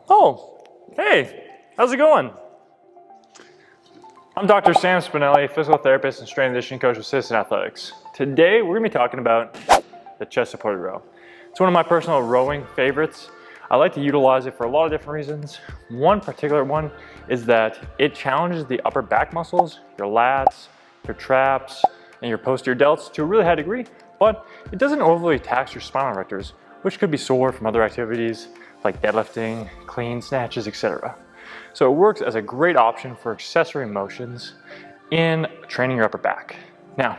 Oh, hey, how's it going? I'm Dr. Sam Spinelli, physical therapist and strength and conditioning coach with Citizen Athletics. Today, we're gonna be talking about the chest supported row. It's one of my personal rowing favorites. I like to utilize it for a lot of different reasons. One particular one is that it challenges the upper back muscles, your lats, your traps, and your posterior delts to a really high degree, but it doesn't overly tax your spinal erectors, which could be sore from other activities like deadlifting, clean snatches, etc. So it works as a great option for accessory motions in training your upper back. Now,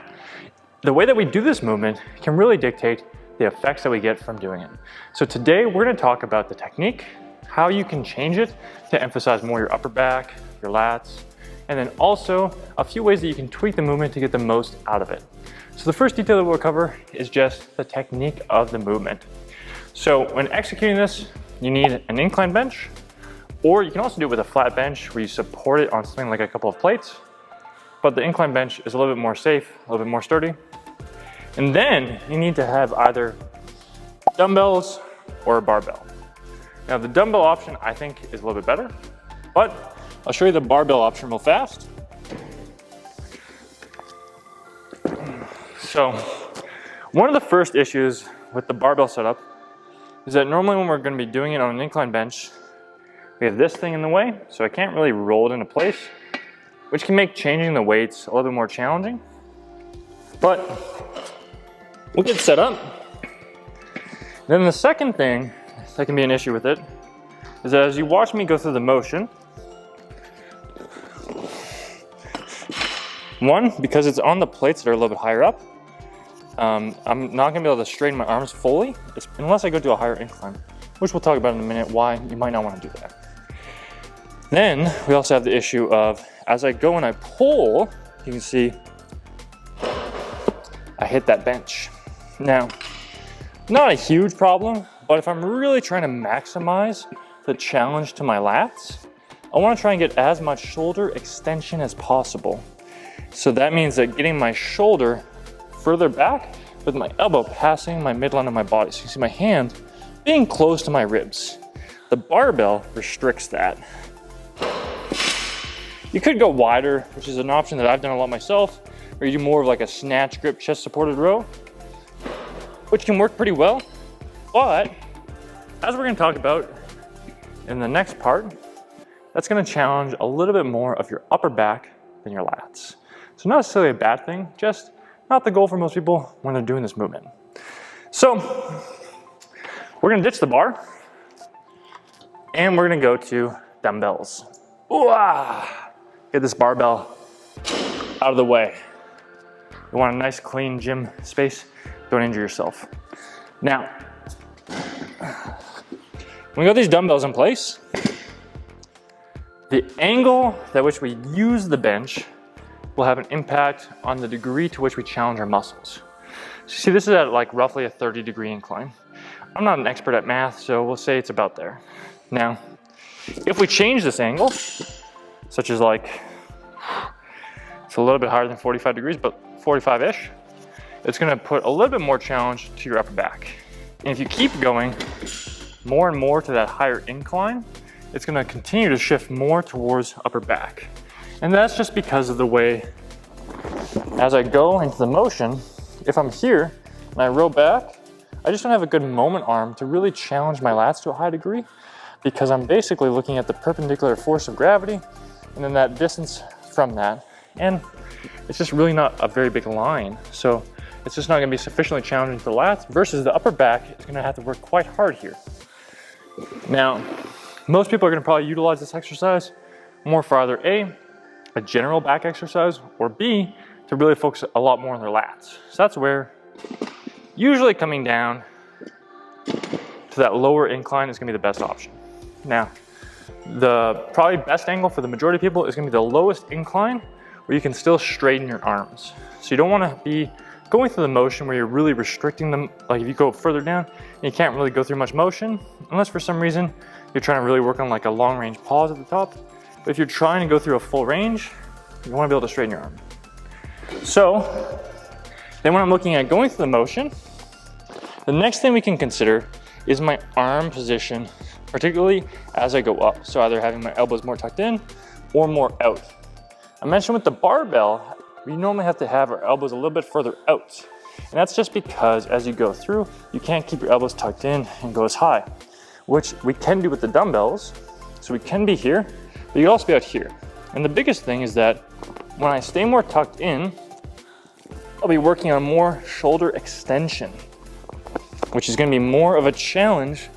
the way that we do this movement can really dictate the effects that we get from doing it. So today we're going to talk about the technique, how you can change it to emphasize more your upper back, your lats, and then also a few ways that you can tweak the movement to get the most out of it. So the first detail that we'll cover is just the technique of the movement. So when executing this, you need an incline bench, or you can also do it with a flat bench where you support it on something like a couple of plates. But the incline bench is a little bit more safe, a little bit more sturdy. And then you need to have either dumbbells or a barbell. Now the dumbbell option I think is a little bit better, but I'll show you the barbell option real fast. So one of the first issues with the barbell setup is that normally when we're going to be doing it on an incline bench, we have this thing in the way, so I can't really roll it into place, which can make changing the weights a little bit more challenging. But we'll get set up. Then the second thing that can be an issue with it is that as you watch me go through the motion, one, because it's on the plates that are a little bit higher up, I'm not gonna be able to straighten my arms fully unless I go to a higher incline, which we'll talk about in a minute why you might not wanna do that. Then we also have the issue of, as I go and I pull, you can see I hit that bench. Now, not a huge problem, but if I'm really trying to maximize the challenge to my lats, I wanna try and get as much shoulder extension as possible. So that means that getting my shoulder further back with my elbow passing my midline of my body. So you can see my hand being close to my ribs. The barbell restricts that. You could go wider, which is an option that I've done a lot myself, where you do more of like a snatch grip chest supported row, which can work pretty well. But as we're gonna talk about in the next part, that's gonna challenge a little bit more of your upper back than your lats. So not necessarily a bad thing, just not the goal for most people when they're doing this movement. So we're gonna ditch the bar and we're gonna go to dumbbells. Ooh, get this barbell out of the way. You want a nice clean gym space, don't injure yourself. Now, when we got these dumbbells in place, the angle at which we use the bench will have an impact on the degree to which we challenge our muscles. So you see this is at like roughly a 30-degree incline. I'm not an expert at math, so we'll say it's about there. Now, if we change this angle, such as like, it's a little bit higher than 45 degrees, but 45-ish, it's gonna put a little bit more challenge to your upper back. And if you keep going more and more to that higher incline, it's gonna continue to shift more towards upper back. And that's just because of the way, as I go into the motion, if I'm here and I row back, I just don't have a good moment arm to really challenge my lats to a high degree, because I'm basically looking at the perpendicular force of gravity and then that distance from that. And it's just really not a very big line. So it's just not gonna be sufficiently challenging to the lats versus the upper back is gonna have to work quite hard here. Now, most people are gonna probably utilize this exercise more for either a general back exercise, or B, to really focus a lot more on their lats. So that's where usually coming down to that lower incline is gonna be the best option. Now, the probably best angle for the majority of people is gonna be the lowest incline where you can still straighten your arms. So you don't wanna be going through the motion where you're really restricting them. Like if you go further down, you can't really go through much motion, unless for some reason you're trying to really work on like a long range pause at the top. But if you're trying to go through a full range, you wanna be able to straighten your arm. So then when I'm looking at going through the motion, the next thing we can consider is my arm position particularly as I go up. So either having my elbows more tucked in or more out. I mentioned with the barbell, we normally have to have our elbows a little bit further out. And that's just because as you go through, you can't keep your elbows tucked in and go as high, which we can do with the dumbbells. So we can be here, but you can also be out here. And the biggest thing is that when I stay more tucked in, I'll be working on more shoulder extension, which is gonna be more of a challenge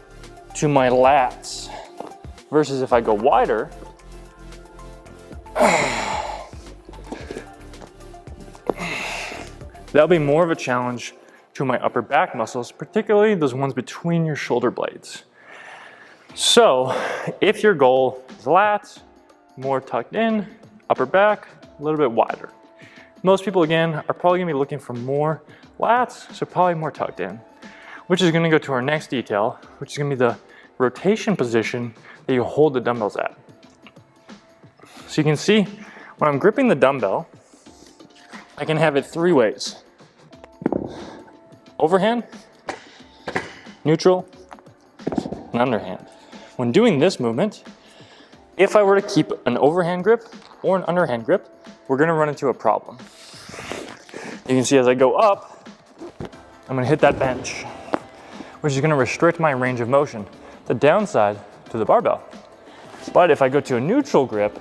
to my lats. Versus if I go wider, that'll be more of a challenge to my upper back muscles, particularly those ones between your shoulder blades. So if your goal is lats, more tucked in, upper back, a little bit wider. Most people, again, are probably gonna be looking for more lats, so probably more tucked in, which is gonna go to our next detail, which is gonna be the rotation position that you hold the dumbbells at. So you can see when I'm gripping the dumbbell, I can have it 3 ways. Overhand, neutral, and underhand. When doing this movement, if I were to keep an overhand grip or an underhand grip, we're gonna run into a problem. You can see as I go up, I'm gonna hit that bench, which is gonna restrict my range of motion, the downside to the barbell. But if I go to a neutral grip,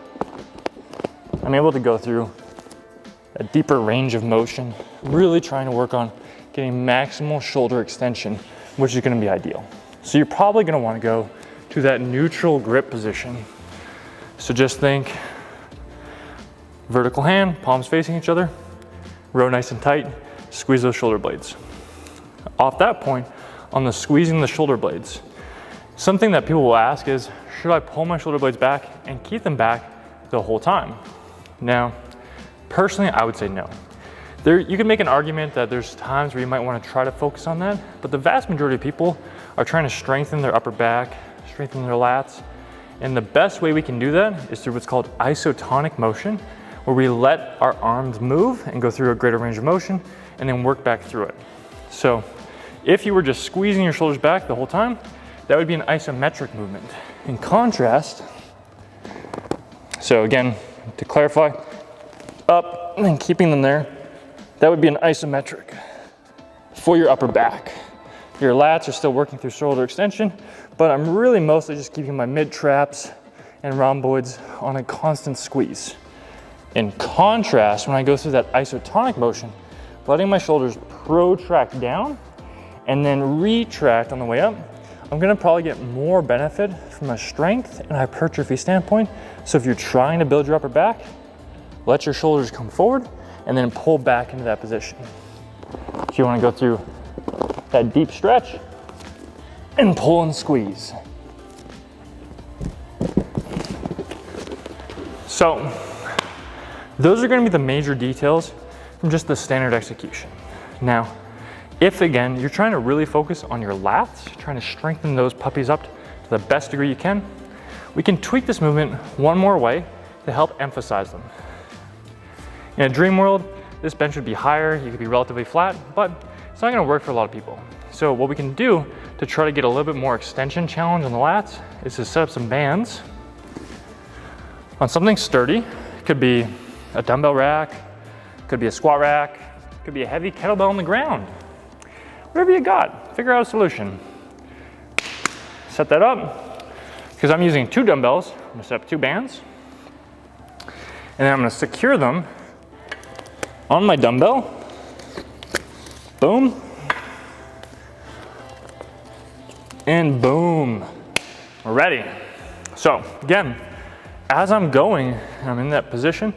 I'm able to go through a deeper range of motion, really trying to work on getting maximal shoulder extension, which is gonna be ideal. So you're probably gonna wanna go to that neutral grip position. So just think vertical hand, palms facing each other, row nice and tight, squeeze those shoulder blades. Off that point, on the squeezing the shoulder blades, something that people will ask is, should I pull my shoulder blades back and keep them back the whole time? Now, personally, I would say no. You can make an argument that there's times where you might want to try to focus on that, but the vast majority of people are trying to strengthen their upper back, strengthen their lats, and the best way we can do that is through what's called isotonic motion, where we let our arms move and go through a greater range of motion and then work back through it. So if you were just squeezing your shoulders back the whole time, that would be an isometric movement. In contrast, so again, to clarify, up and then keeping them there, that would be an isometric for your upper back. Your lats are still working through shoulder extension, but I'm really mostly just keeping my mid traps and rhomboids on a constant squeeze. In contrast, when I go through that isotonic motion, letting my shoulders protract down and then retract on the way up, I'm gonna probably get more benefit from a strength and hypertrophy standpoint. So if you're trying to build your upper back, let your shoulders come forward and then pull back into that position. If you wanna go through that deep stretch and pull and squeeze. So those are gonna be the major details from just the standard execution. Now, if again, you're trying to really focus on your lats, trying to strengthen those puppies up to the best degree you can, we can tweak this movement one more way to help emphasize them. In a dream world, this bench would be higher, you could be relatively flat, but it's not gonna work for a lot of people. So what we can do to try to get a little bit more extension challenge on the lats is to set up some bands on something sturdy. It could be a dumbbell rack, could be a squat rack, could be a heavy kettlebell on the ground. Whatever you got, figure out a solution. Set that up. Because I'm using 2 dumbbells, I'm gonna set up 2 bands. And then I'm gonna secure them on my dumbbell. Boom. And boom. We're ready. So again, as I'm going, and I'm in that position,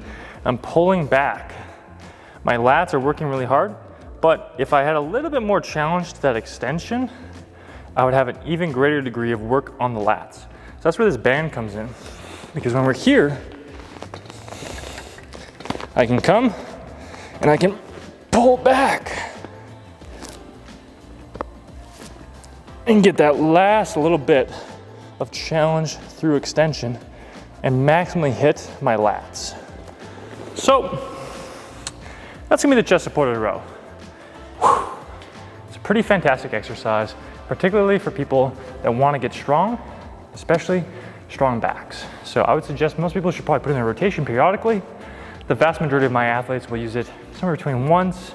I'm pulling back. My lats are working really hard, but if I had a little bit more challenge to that extension, I would have an even greater degree of work on the lats. So that's where this band comes in. Because when we're here, I can come and I can pull back and get that last little bit of challenge through extension and maximally hit my lats. So that's gonna be the chest supported row. It's a pretty fantastic exercise, particularly for people that wanna get strong especially strong backs. So I would suggest most people should probably put in their rotation periodically. The vast majority of my athletes will use it somewhere between once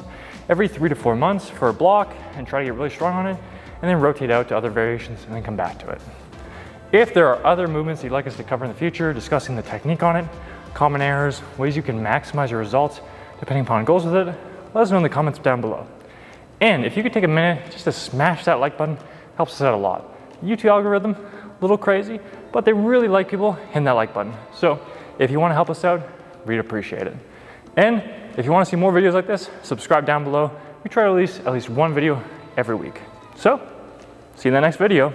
every 3 to 4 months for a block and try to get really strong on it, and then rotate out to other variations and then come back to it. If there are other movements you'd like us to cover in the future, discussing the technique on it, common errors, ways you can maximize your results depending upon goals with it, let us know in the comments down below. And if you could take a minute just to smash that like button, helps us out a lot. YouTube algorithm, a little crazy, but they really like people hitting that like button. So if you want to help us out, we'd appreciate it. And if you want to see more videos like this, subscribe down below. We try to release at least one video every week. So, see you in the next video.